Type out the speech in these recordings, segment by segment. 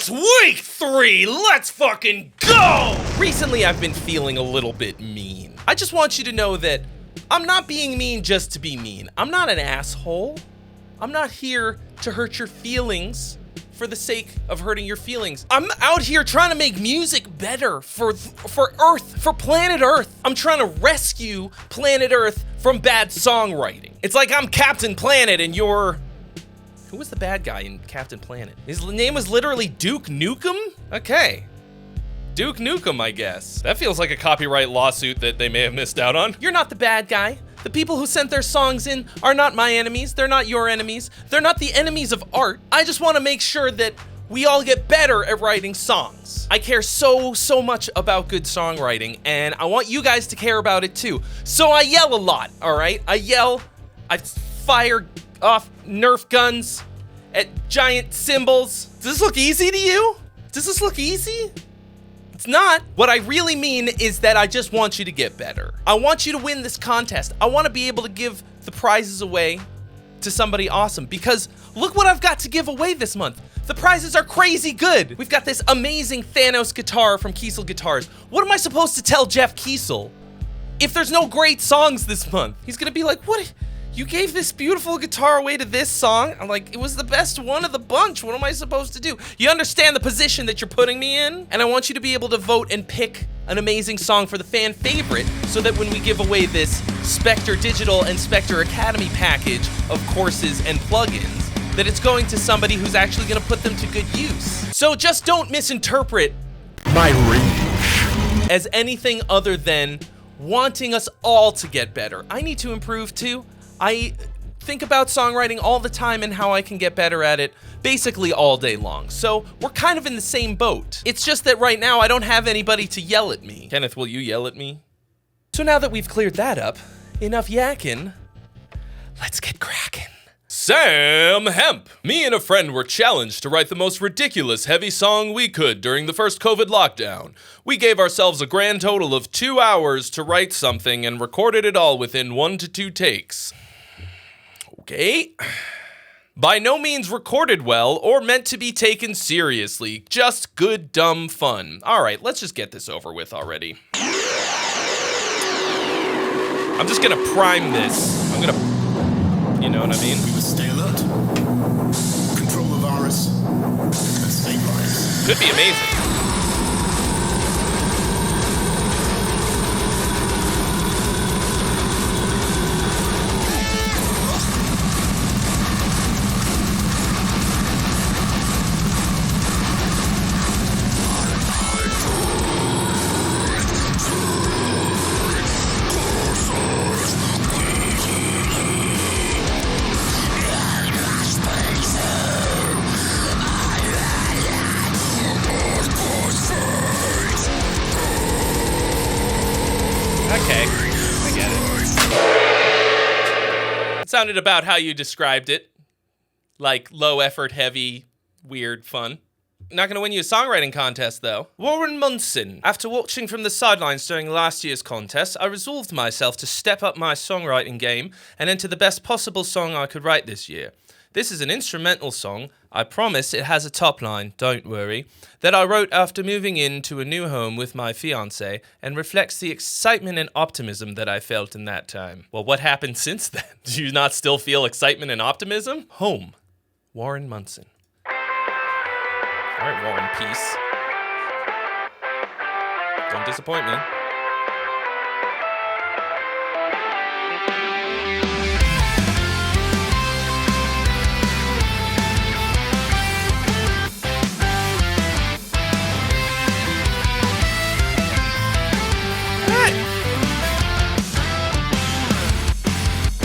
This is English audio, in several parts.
It's week 3, let's fucking go! Recently I've been feeling a little bit mean. I just want you to know that I'm not being mean just to be mean. I'm not an asshole. I'm not here to hurt your feelings for the sake of hurting your feelings. I'm out here trying to make music better for Earth, for planet Earth. I'm trying to rescue planet Earth from bad songwriting. It's like I'm Captain Planet and you're... Who was the bad guy in Captain Planet? His name was literally Duke Nukem? Okay. Duke Nukem, I guess. That feels like a copyright lawsuit that they may have missed out on. You're not the bad guy. The people who sent their songs in are not my enemies. They're not your enemies. They're not the enemies of art. I just want to make sure that we all get better at writing songs. I care so much about good songwriting, and I want you guys to care about it too. So I yell a lot, all right? I yell, I fire off Nerf guns at giant cymbals. Does this look easy to you? Does this look easy? It's not. What I really mean is that I just want you to get better. I want you to win this contest. I want to be able to give the prizes away to somebody awesome because look what I've got to give away this month. The prizes are crazy good. We've got this amazing Thanos guitar from Kiesel Guitars. What am I supposed to tell Jeff Kiesel if there's no great songs this month? He's gonna be like, what? You gave this beautiful guitar away to this song? I'm like, it was the best one of the bunch. What am I supposed to do? You understand the position that you're putting me in? And I want you to be able to vote and pick an amazing song for the fan favorite so that when we give away this Spectre Digital and Spectre Academy package of courses and plugins, that it's going to somebody who's actually gonna put them to good use. So just don't misinterpret my rage as anything other than wanting us all to get better. I need to improve too. I think about songwriting all the time and how I can get better at it basically all day long. So we're kind of in the same boat. It's just that right now I don't have anybody to yell at me. Kenneth, will you yell at me? So now that we've cleared that up, enough yakking, let's get cracking. Sam Hemp. Me and a friend were challenged to write the most ridiculous heavy song we could during the first COVID lockdown. We gave ourselves a grand total of 2 hours to write something and recorded it all within 1 to 2 takes. Okay. By no means recorded well or meant to be taken seriously, just good dumb fun. All right, let's just get this over with already. I'm just gonna prime this. I'm gonna, you know what I mean? We must stay alert. Control the virus and stabilize. Could be amazing. Okay, I get it. It sounded about how you described it. Like low effort, heavy, weird fun. Not gonna win you a songwriting contest though. Warren Munson. After watching from the sidelines during last year's contest, I resolved myself to step up my songwriting game and enter the best possible song I could write this year. This is an instrumental song, I promise it has a top line, don't worry, that I wrote after moving into a new home with my fiancé and reflects the excitement and optimism that I felt in that time. Well, what happened since then? Do you not still feel excitement and optimism? Home. Warren Munson. All right, Warren, peace. Don't disappoint me.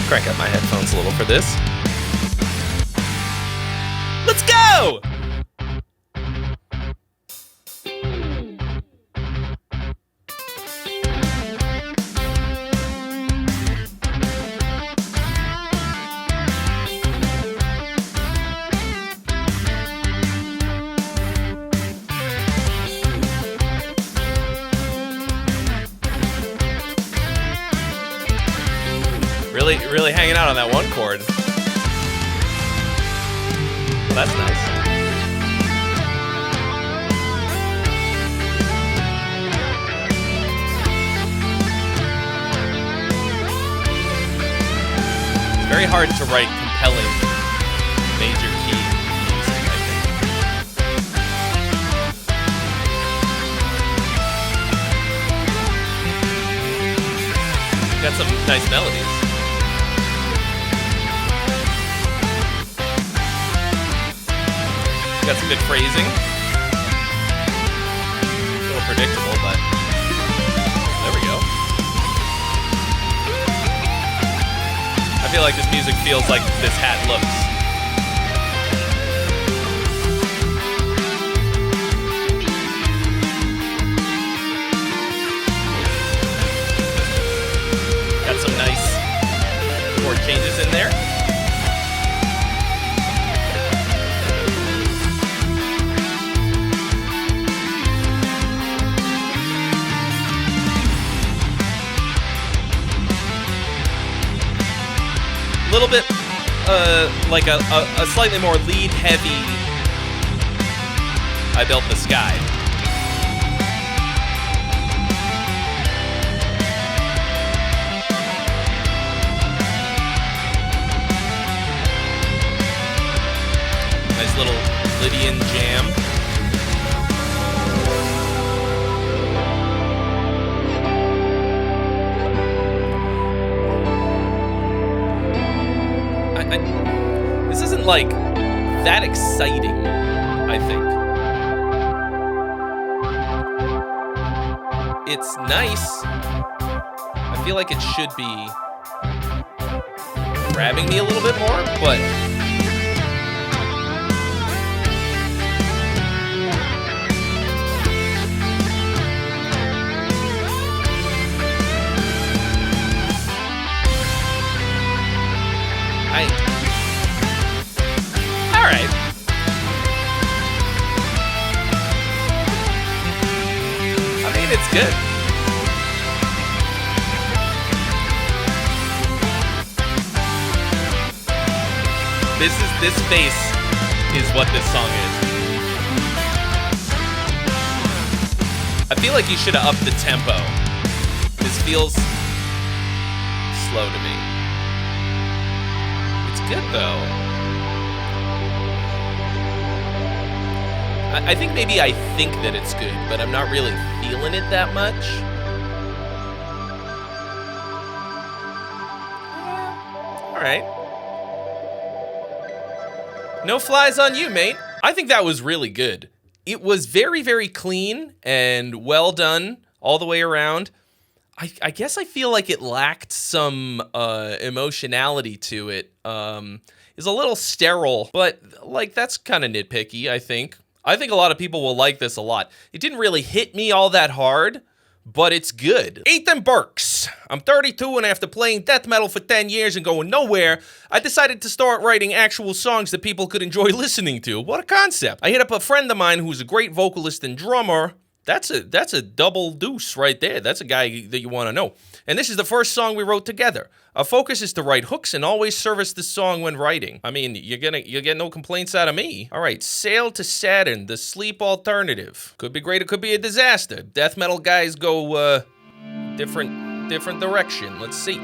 Crank up my headphones a little for this. Let's go! Really hanging out on that one chord. Well, that's nice. very hard to write compelling major key music, I think. Got some nice melodies. Got some good phrasing. A little predictable, but there we go. I feel like this music feels like this hat looks. Got some nice chord changes in there. A little bit like a slightly more lead heavy I Built the Sky. Nice little Lydian jam. This isn't like that exciting, I think. It's nice. I feel like it should be grabbing me a little bit more, but all right. I mean, it's good. This bass is what this song is. I feel like you should have upped the tempo. This feels slow to me. It's good though. I think maybe I think that it's good, but I'm not really feeling it that much. All right. No flies on you, mate. I think that was really good. It was very, very clean and well done all the way around. I guess I feel like it lacked some emotionality to it. It's a little sterile, but like that's kind of nitpicky, I think. I think a lot of people will like this a lot. It didn't really hit me all that hard, but it's good. Ethan Burks. I'm 32 and after playing death metal for 10 years and going nowhere, I decided to start writing actual songs that people could enjoy listening to. What a concept. I hit up a friend of mine who's a great vocalist and drummer. That's a double deuce right there. That's a guy that you want to know. And this is the first song we wrote together. Our focus is to write hooks and always service the song when writing. I mean, you'll get no complaints out of me. All right, Sail to Saturn, the sleep alternative. Could be great, it could be a disaster. Death metal guys go different direction. Let's see.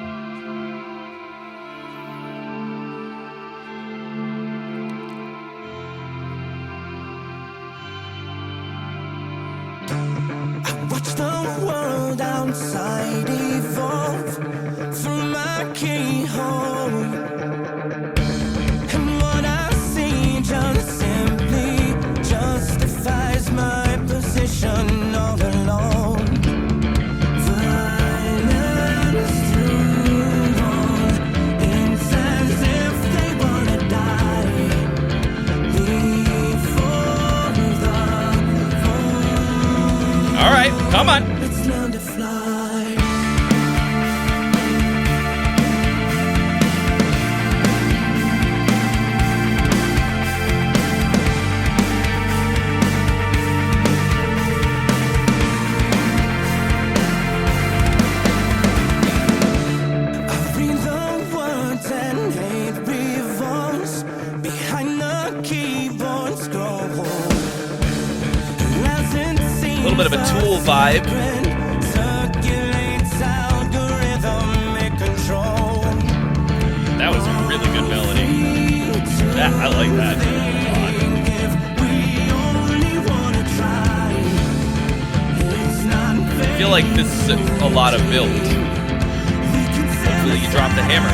Watch the world outside evolve through my keyhole, and what I see just simply justifies my position all alone. Violence through all, it's as if they wanna die before the fall. All right, come on. Let's learn to fly. I read the words and hate revolves behind the keyboard scroll. A little bit of a Tool vibe. That was really I like that. I feel like this is a lot of build. Hopefully you drop the hammer.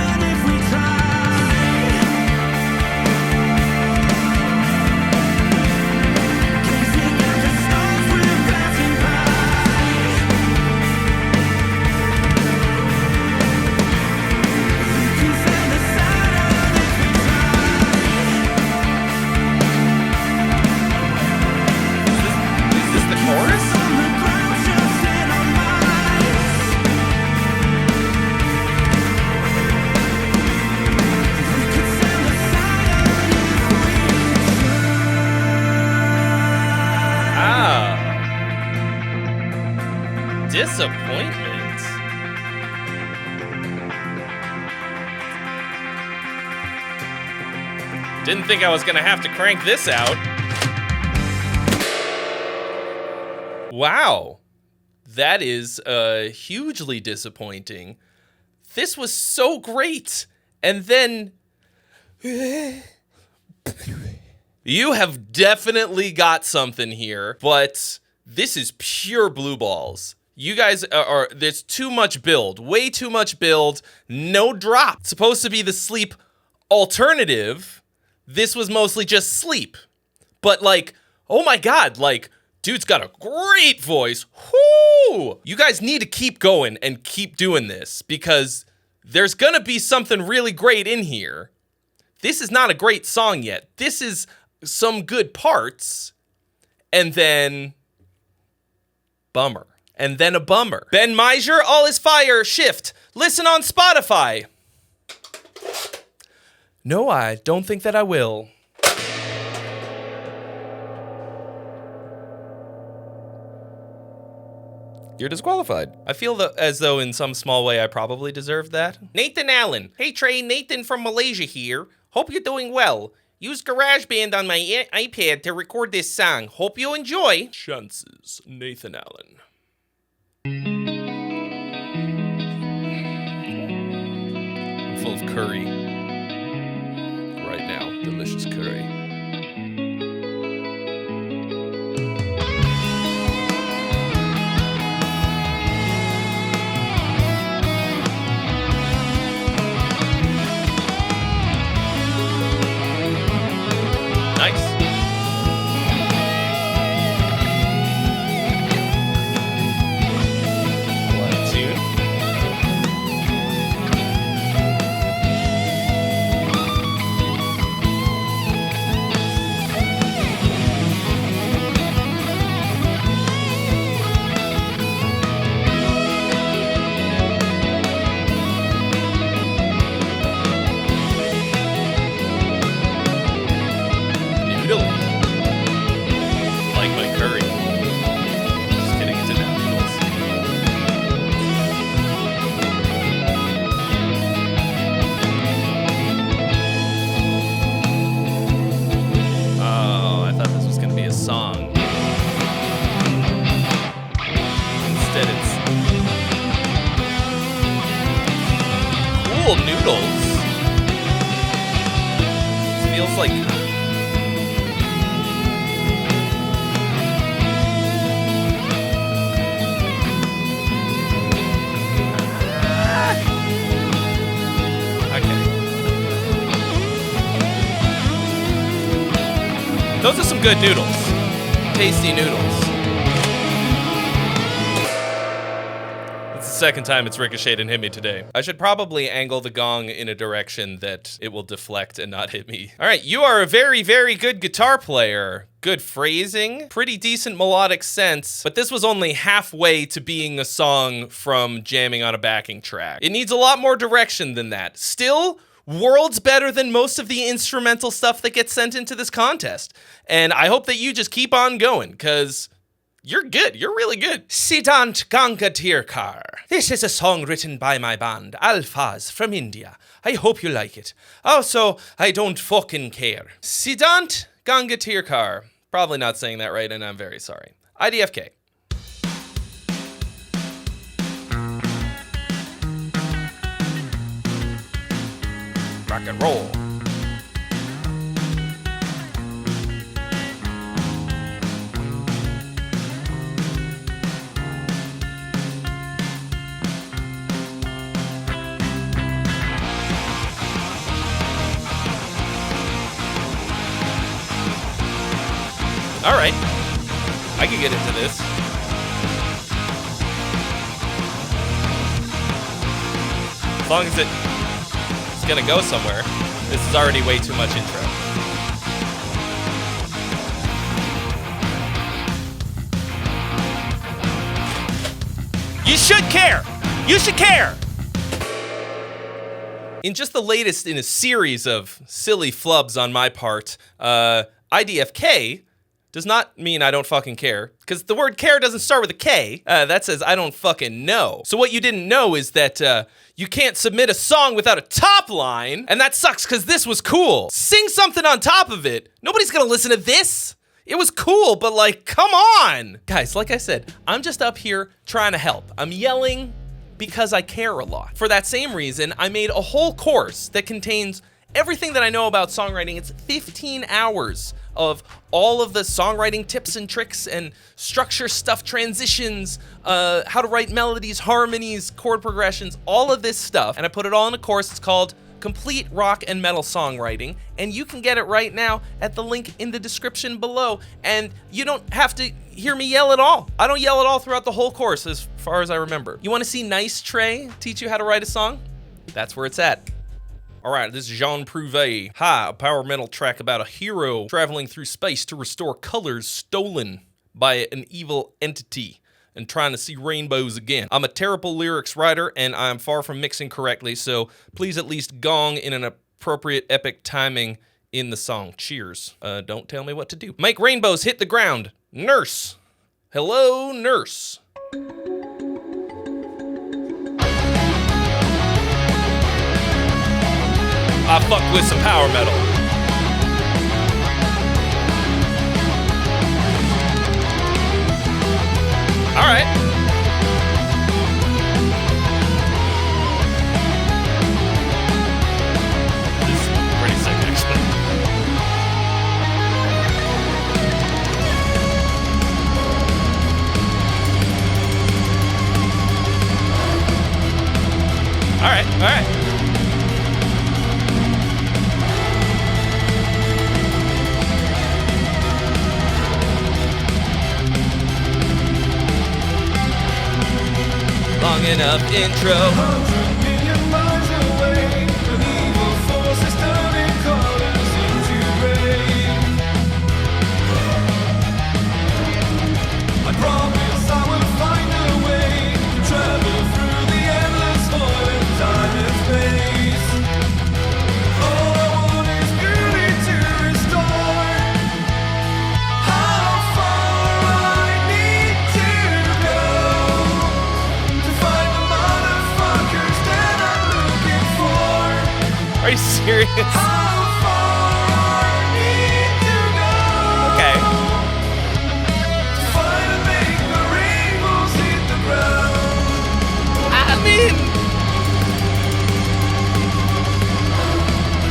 Disappointment. Didn't think I was gonna have to crank this out. Wow. That is hugely disappointing. This was so great. And then you have definitely got something here, but this is pure blue balls. You guys are, there's too much build, way too much build, no drop. It's supposed to be the sleep alternative. This was mostly just sleep. But like, oh my God, like, dude's got a great voice. Whoo! You guys need to keep going and keep doing this because there's gonna be something really great in here. This is not a great song yet. This is some good parts, and then bummer. And then a bummer. Ben Meijer, All Is Fire, Shift. Listen on Spotify. No, I don't think that I will. You're disqualified. I feel as though in some small way I probably deserved that. Nathan Allen. Hey Trey, Nathan from Malaysia here. Hope you're doing well. Use GarageBand on my iPad to record this song. Hope you enjoy. Chances, Nathan Allen. I'm full of curry right now. Delicious curry. Nice. Like my curry. Just kidding, it's in noodles. Oh, I thought this was gonna be a song. Instead it's cool noodles. This feels like those are some good noodles. Tasty noodles. It's the second time it's ricocheted and hit me today. I should probably angle the gong in a direction that it will deflect and not hit me. All right, you are a very, very good guitar player. Good phrasing, pretty decent melodic sense, but this was only halfway to being a song from jamming on a backing track. It needs a lot more direction than that. Still, worlds better than most of the instrumental stuff that gets sent into this contest. And I hope that you just keep on going, because you're good. You're really good. Siddhant Gangatirkar. This is a song written by my band, Alphas, from India. I hope you like it. Also, I don't fucking care. Siddhant Gangatirkar. Probably not saying that right, and I'm very sorry. IDFK. Rock and roll. All right. I can get into this. As long as it's gonna go somewhere. This is already way too much intro. You should care. You should care. In just the latest in a series of silly flubs on my part, IDFK does not mean I don't fucking care, because the word care doesn't start with a K. That says I don't fucking know. So what you didn't know is that you can't submit a song without a top line, and that sucks because this was cool. Sing something on top of it. Nobody's gonna listen to this. It was cool, but like, come on. Guys, like I said, I'm just up here trying to help. I'm yelling because I care a lot. For that same reason, I made a whole course that contains everything that I know about songwriting. It's 15 hours of all of the songwriting tips and tricks and structure stuff, transitions, how to write melodies, harmonies, chord progressions, all of this stuff. And I put it all in a course. It's called Complete Rock and Metal Songwriting, and you can get it right now at the link in the description below. And you don't have to hear me yell at all. I don't yell at all throughout the whole course as far as I remember. You want to see nice Trey teach you how to write a song? That's where it's at. All right, this is Jean Prouvé. Hi, a power metal track about a hero traveling through space to restore colors stolen by an evil entity and trying to see rainbows again. I'm a terrible lyrics writer, and I'm far from mixing correctly, so please at least gong in an appropriate epic timing in the song. Cheers. Don't tell me what to do. Make rainbows hit the ground. Nurse. Hello, nurse. I fuck with some power metal. All right. This is pretty sick, actually. All right, all right. Long enough intro. 100 million miles away, an evil force is turning colors into gray. I promise I will find a way to travel through the endless void of time and space. All I want is beauty to restore. How far I need to go to find the motherfuckers that I'm looking for. Are you serious? How far I need to go. Okay. To find and make the rainbows hit the ground. I mean,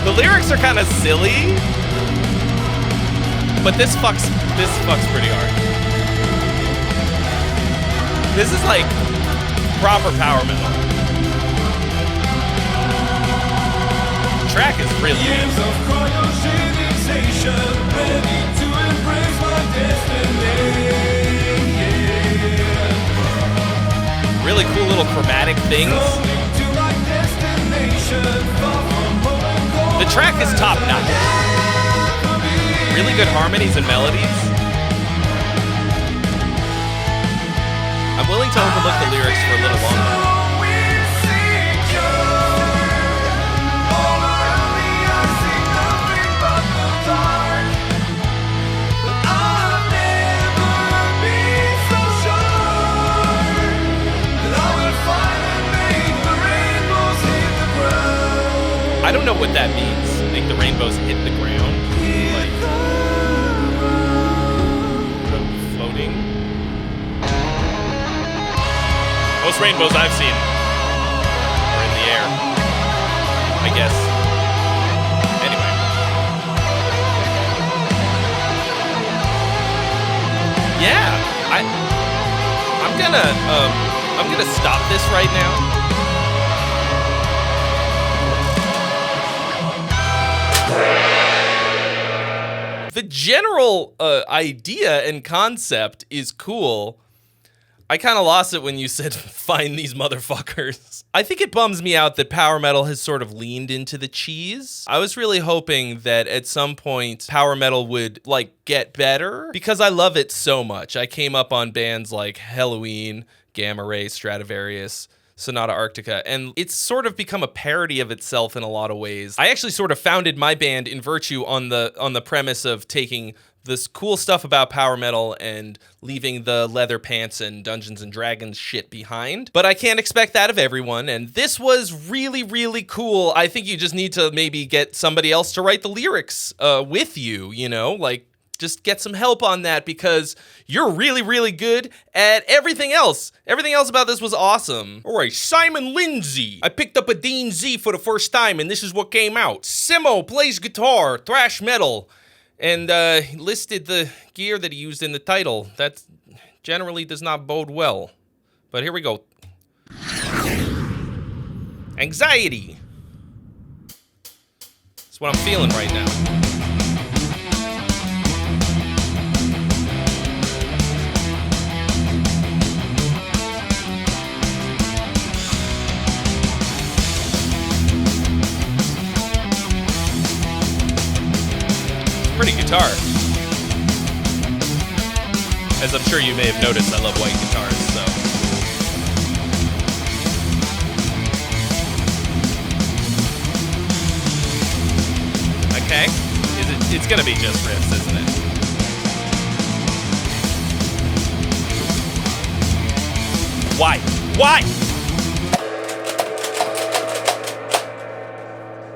the lyrics are kind of silly, but this fucks pretty hard. This is like proper power metal. The track is really Years good. of cryogenization, ready to embrace my destiny. Really cool little chromatic things. Rolling to my destination, far from home and cold. The track is top notch. Really good harmonies and melodies. I'm willing to overlook the lyrics for a little longer. I don't know what that means. Make the rainbows hit the ground. Like floating. Most rainbows I've seen are in the air, I guess. Anyway. Yeah, I'm gonna stop this right now. The general idea and concept is cool. I kind of lost it when you said, find these motherfuckers. I think it bums me out that power metal has sort of leaned into the cheese. I was really hoping that at some point power metal would like get better because I love it so much. I came up on bands like Halloween, Gamma Ray, Stradivarius, Sonata Arctica, and it's sort of become a parody of itself in a lot of ways. I actually sort of founded my band in virtue on the premise of taking this cool stuff about power metal and leaving the leather pants and Dungeons and Dragons shit behind. But I can't expect that of everyone, and this was really, really cool. I think you just need to maybe get somebody else to write the lyrics with you, you know? Like, just get some help on that because you're really, really good at everything else. Everything else about this was awesome. All right, Simon Lindsay. I picked up a Dean Z for the first time, and this is what came out. Simo plays guitar, thrash metal, and he listed the gear that he used in the title. That generally does not bode well. But here we go. Anxiety. That's what I'm feeling right now. Pretty guitar. As I'm sure you may have noticed, I love white guitars, so. Okay. It's gonna be just riffs, isn't it? Why? Why?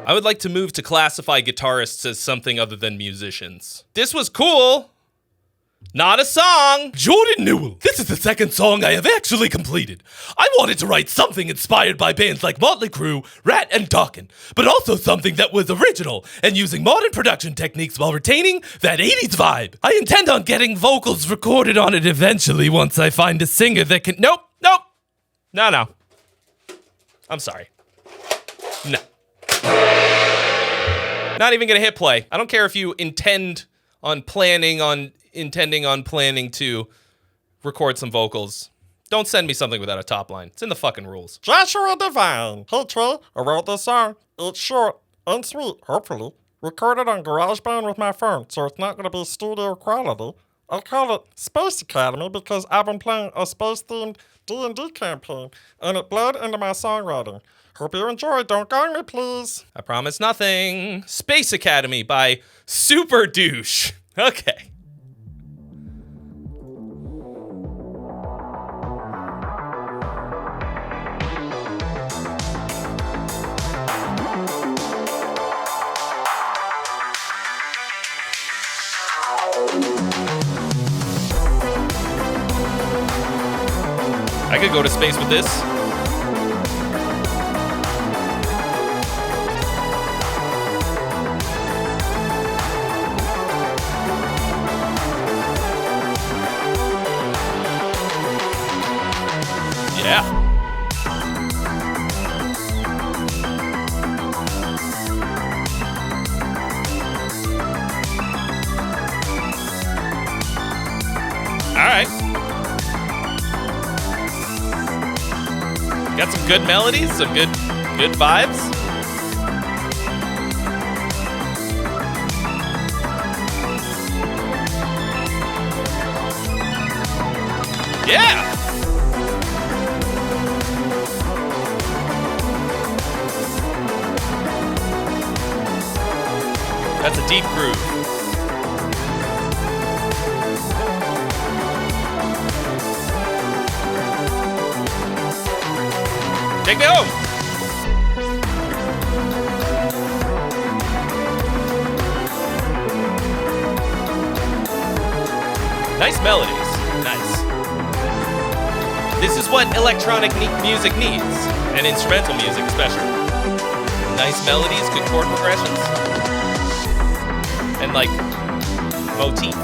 I would like to move to classify guitarists as something other than musicians. This was cool. Not a song. Jordan Newell. This is the second song I have actually completed. I wanted to write something inspired by bands like Motley Crue, Rat, and Dokken, but also something that was original and using modern production techniques while retaining that 80s vibe. I intend on getting vocals recorded on it eventually once I find a singer that can... Nope. No. I'm sorry. No. Not even gonna hit play. I don't care if you intending on planning to record some vocals. Don't send me something without a top line. It's in the fucking rules. Joshua Devine. Hey Trey, I wrote this song. It's short and sweet, hopefully. Recorded on GarageBand with my phone, so it's not gonna be studio quality. I call it Space Academy because I've been playing a space-themed D&D campaign, and it bled into my songwriting. Hope you enjoy. Don't gong me, please. I promise nothing. Space Academy by Super Douche. Okay. I could go to space with this. Yeah. All right. Got some good melodies, some good vibes. Yeah. That's a deep groove. Take me home. Nice melodies. Nice. This is what electronic music needs, and instrumental music especially. Nice melodies, good chord progressions. And like motif.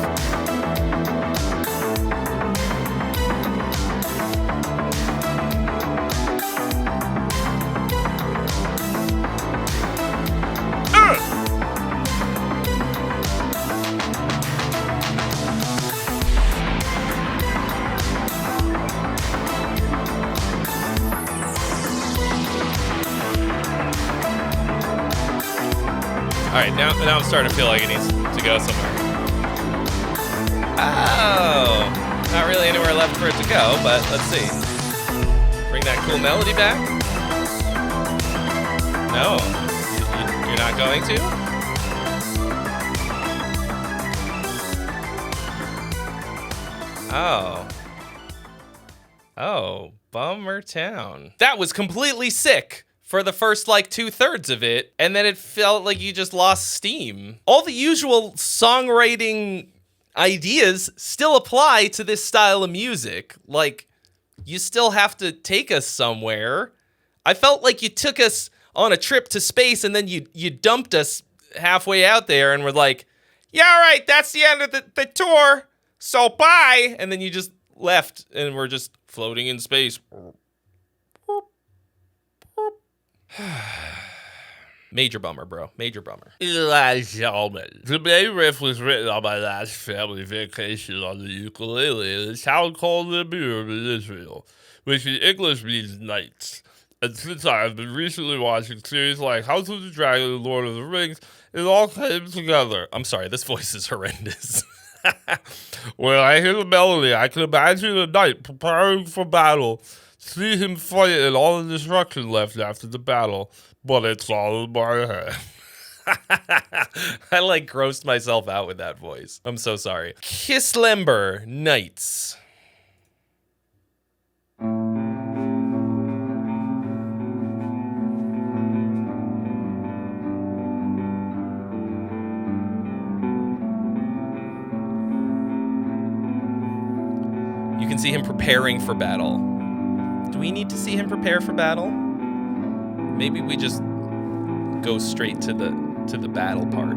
Now I'm starting to feel like it needs to go somewhere. Oh, not really anywhere left for it to go, but let's see. Bring that cool melody back. No, you're not going to? Oh. Oh, bummer town. That was completely sick for the first like 2/3 of it, and then it felt like you just lost steam. All the usual songwriting ideas still apply to this style of music. Like, you still have to take us somewhere. I felt like you took us on a trip to space and then you dumped us halfway out there and were like, yeah, all right, that's the end of the tour, so bye. And then you just left and we're just floating in space. Major bummer, bro. Major bummer. The main riff was written on my last family vacation on the ukulele in a town called Xavier in Israel, which in English means nights. And since I have been recently watching series like House of the Dragon and Lord of the Rings, it all came together. I'm sorry, this voice is horrendous. When I hear the melody, I can imagine a knight preparing for battle, see him fight and all the destruction left after the battle, but it's all in my head. I like grossed myself out with that voice. I'm so sorry. Kislember Nights. You can see him preparing for battle. Do we need to see him prepare for battle? Maybe we just go straight to the battle part.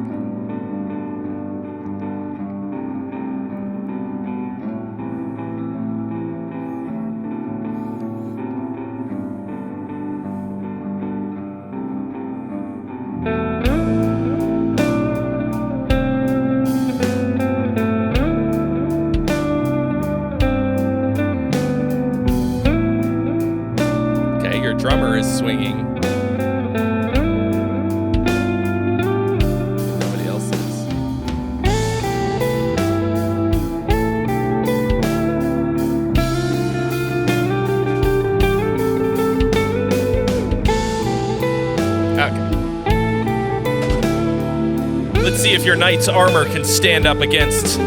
Okay, your drummer is swinging. Let's see if your knight's armor can stand up against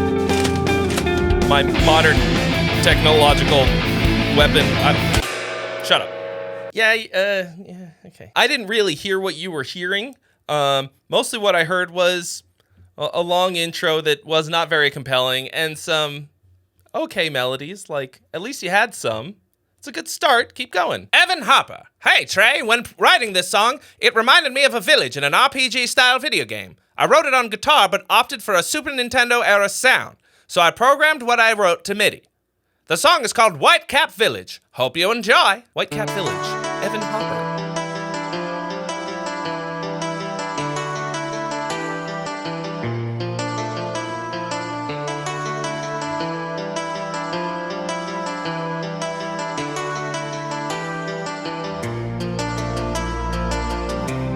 my modern technological weapon. Shut up. Yeah, okay. I didn't really hear what you were hearing. Mostly what I heard was a long intro that was not very compelling and some okay melodies. Like, at least you had some. It's a good start. Keep going. Evan Hopper. Hey, Trey. When writing this song, it reminded me of a village in an RPG-style video game. I wrote it on guitar, but opted for a Super Nintendo era sound, so I programmed what I wrote to MIDI. The song is called White Cap Village. Hope you enjoy. White Cap Village. Evan Hopper.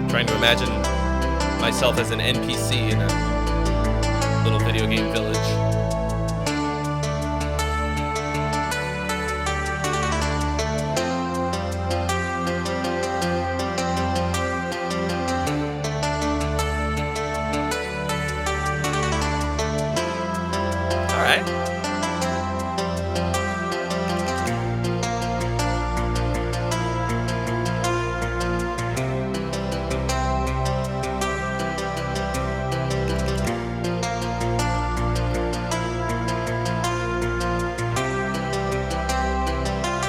Trying to imagine myself as an NPC in a little video game village. All right.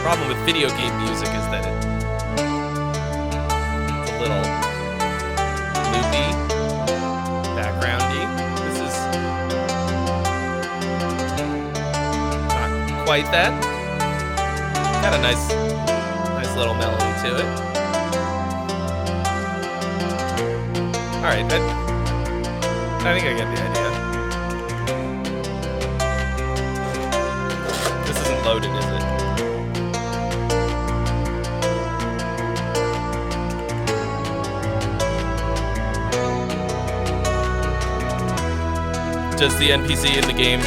Problem with video game music is that it's a little loopy, backgroundy. This is not quite that. Got a nice little melody to it. All right, I think I get the idea. This isn't loaded, is it? Does the NPC in the game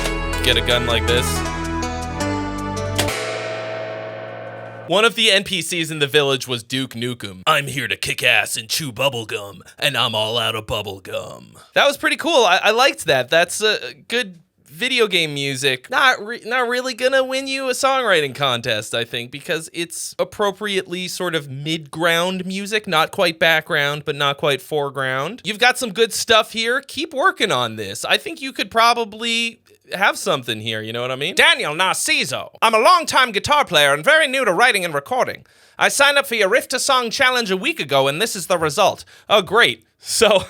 get a gun like this? One of the NPCs in the village was Duke Nukem. I'm here to kick ass and chew bubblegum, and I'm all out of bubblegum. That was pretty cool. I liked that. That's good video game music. Not really gonna win you a songwriting contest, I think, because it's appropriately sort of mid-ground music, not quite background, but not quite foreground. You've got some good stuff here. Keep working on this. I think you could probably have something here, you know what I mean? Daniel Narciso. I'm a longtime guitar player and very new to writing and recording. I signed up for your Riff to Song challenge a week ago, and this is the result. Oh, great. So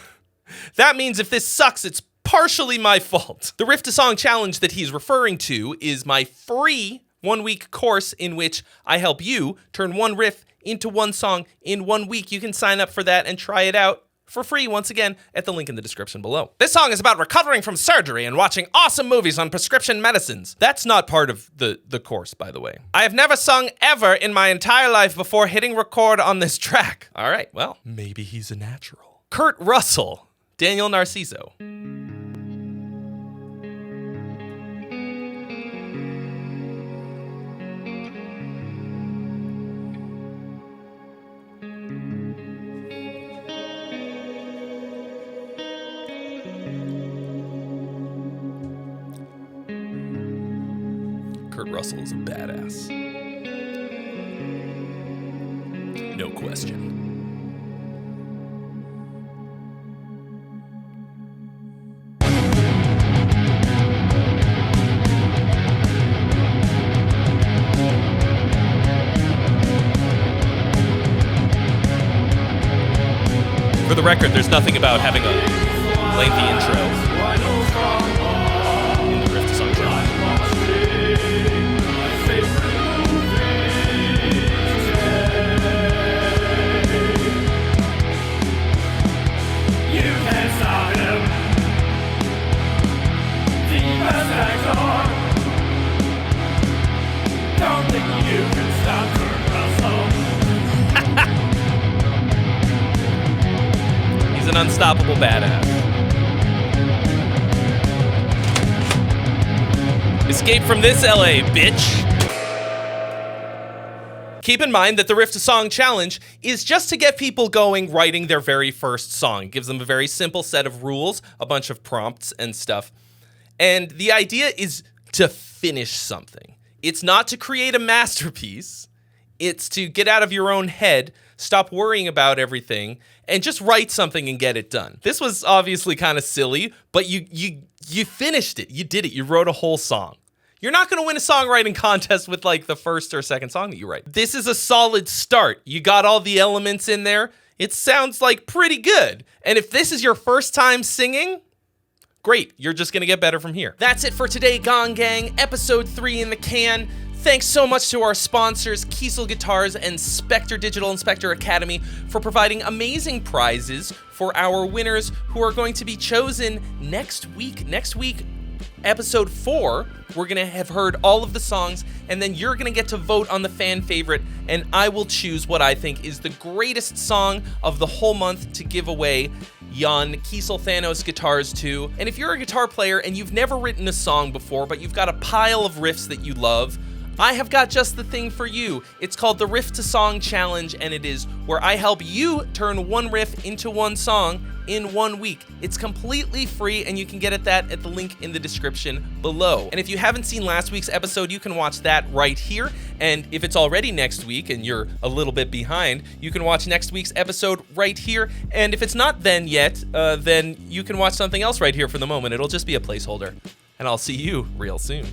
that means if this sucks, it's partially my fault. The Riff to Song challenge that he's referring to is my free 1-week course in which I help you turn one riff into one song in 1 week. You can sign up for that and try it out for free, once again, at the link in the description below. This song is about recovering from surgery and watching awesome movies on prescription medicines. That's not part of the course, by the way. I have never sung ever in my entire life before hitting record on this track. All right, well, maybe he's a natural. Kurt Russell, Daniel Narciso. Kurt Russell is a badass. No question. For the record, there's nothing about having a lengthy intro in the Riff to Song challenge. He's an unstoppable badass. Escape from this, LA, bitch. Keep in mind that the Riff to Song challenge is just to get people going writing their very first song. It gives them a very simple set of rules, a bunch of prompts and stuff. And the idea is to finish something. It's not to create a masterpiece. It's to get out of your own head, stop worrying about everything, and just write something and get it done. This was obviously kind of silly, but you finished it. You did it. You wrote a whole song. You're not going to win a songwriting contest with like the first or second song that you write. This is a solid start. You got all the elements in there. It sounds like pretty good. And if this is your first time singing, great. You're just going to get better from here. That's it for today, Gong Gang. Episode 3 in the can. Thanks so much to our sponsors, Kiesel Guitars and Spectre Digital and Spectre Academy, for providing amazing prizes for our winners who are going to be chosen next week. Next week, episode 4, we're going to have heard all of the songs, and then you're going to get to vote on the fan favorite, and I will choose what I think is the greatest song of the whole month to give away yon Kiesel Thanos Guitars 2. And if you're a guitar player and you've never written a song before, but you've got a pile of riffs that you love, I have got just the thing for you. It's called the Riff to Song Challenge, and it is where I help you turn one riff into one song in 1 week. It's completely free, and you can get at that at the link in the description below. And if you haven't seen last week's episode, you can watch that right here. And if it's already next week and you're a little bit behind, you can watch next week's episode right here. And if it's not then yet, then you can watch something else right here for the moment. It'll just be a placeholder. And I'll see you real soon.